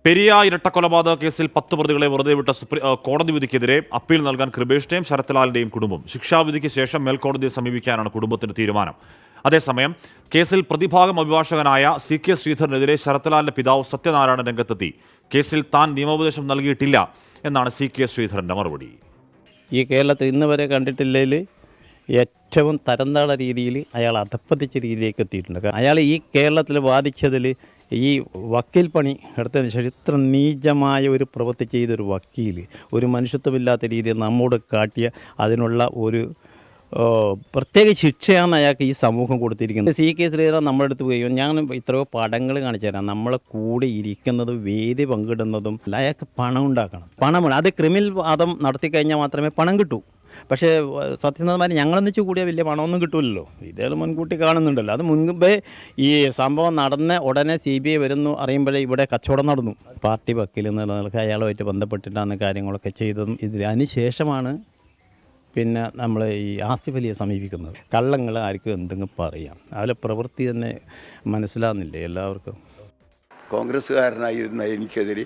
പെരിയ ഇരട്ടക്കൊലപാതക കേസിൽ 10 പ്രതികളെ വെറുതെ വിട്ട കോടതി വിധിക്കെതിരെ അപ്പീൽ നൽകാൻ കൃപേഷിന്റെയും ശരത്ലാലിന്റെയും കുടുംബം ശിക്ഷാവിധിക്ക് ശേഷം മേൽക്കോടതിയെ സമീപിക്കാനാണ് കുടുംബത്തിന്റെ തീരുമാനം. അതേസമയം കേസിൽ പ്രതിഭാഗം അഭിഭാഷകനായ CK ശ്രീധരനെതിരെ ശരത്ലാലിന്റെ പിതാവ് സത്യനാരായണൻ രംഗത്തെത്തി. കേസിൽ താൻ നിയമോപദേശം നൽകിയിട്ടില്ല എന്നാണ് CK ശ്രീധരന്റെ മറുപടി. ഈ കേരളത്തിൽ ഇന്ന് വരെ കണ്ടിട്ടില്ലതിൽ ഏറ്റവും തരംതാഴ രീതിയിൽ അയാൾ അധപ്പതിച്ച രീതിയിലേക്ക് എത്തിയിട്ടുണ്ട്. അയാൾ ഈ കേരളത്തിൽ വാദിച്ചതിൽ ഈ വക്കീൽ പണി എടുത്തതിന് ശേഷം ഇത്ര നീചമായ ഒരു പ്രവൃത്തി ചെയ്തൊരു വക്കീൽ, ഒരു മനുഷ്യത്വമില്ലാത്ത രീതിയിൽ നമ്മോട് കാട്ടിയ അതിനുള്ള ഒരു പ്രത്യേക ശിക്ഷയാണ് അയാൾക്ക് ഈ സമൂഹം കൊടുത്തിരിക്കുന്നത്. CK ശ്രീധരൻ നമ്മുടെ അടുത്ത് പോയി ഞാൻ ഇത്രയോ പടങ്ങൾ കാണിച്ചു തരാം. നമ്മളെ കൂടെ ഇരിക്കുന്നതും വേദി പങ്കിടുന്നതും അയാൾക്ക് പണം ഉണ്ടാക്കണം. പണമാണ് അത് ക്രിമിനൽ വാദം നടത്തി കഴിഞ്ഞാൽ മാത്രമേ പണം കിട്ടൂ. പക്ഷേ സത്യസന്ധമായി ഞങ്ങളൊന്നിച്ച് കൂടിയാൽ വലിയ പണമൊന്നും കിട്ടില്ലല്ലോ. ഇതേ മുൻകൂട്ടി കാണുന്നുണ്ടല്ലോ. അത് മുൻപേ ഈ സംഭവം നടന്ന ഉടനെ CBI വരുന്നു അറിയുമ്പോഴേ ഇവിടെ കച്ചവടം നടന്നു. പാർട്ടി വക്കീൽ എന്നുള്ള നിലക്ക് അയാളുമായിട്ട് ബന്ധപ്പെട്ടിട്ടാണ് കാര്യങ്ങളൊക്കെ ചെയ്തതും. അതിന് ശേഷമാണ് പിന്നെ നമ്മൾ ഈ ആസിഫ് അലിയെ സമീപിക്കുന്നത്. കള്ളങ്ങൾ ആർക്കും എന്തെങ്കിലും പറയാം, അതിലെ പ്രവൃത്തി തന്നെ മനസ്സിലാകുന്നില്ലേ എല്ലാവർക്കും. കോൺഗ്രസ്സുകാരനായിരുന്ന എനിക്കെതിരെ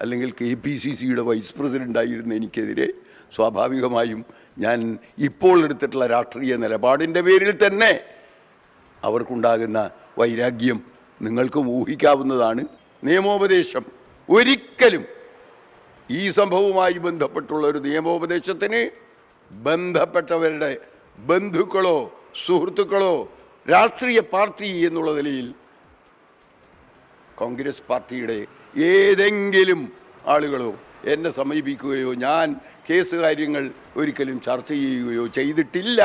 അല്ലെങ്കിൽ KPCCയുടെ വൈസ് പ്രസിഡൻ്റായിരുന്ന എനിക്കെതിരെ സ്വാഭാവികമായും ഞാൻ ഇപ്പോൾ എടുത്തിട്ടുള്ള രാഷ്ട്രീയ നിലപാടിൻ്റെ പേരിൽ തന്നെ അവർക്കുണ്ടാകുന്ന വൈരാഗ്യം നിങ്ങൾക്കും ഊഹിക്കാവുന്നതാണ്. നിയമോപദേശം ഒരിക്കലും ഈ സംഭവവുമായി ബന്ധപ്പെട്ടുള്ള ഒരു നിയമോപദേശത്തിന് ബന്ധപ്പെട്ടവരുടെ ബന്ധുക്കളോ സുഹൃത്തുക്കളോ രാഷ്ട്രീയ പാർട്ടി എന്നുള്ള നിലയിൽ കോൺഗ്രസ് പാർട്ടിയുടെ ഏതെങ്കിലും ആളുകളോ എന്നെ സമീപിക്കുകയോ ഞാൻ കേസ് കാര്യങ്ങൾ ഒരിക്കലും ചർച്ച ചെയ്യുകയോ ചെയ്തിട്ടില്ല.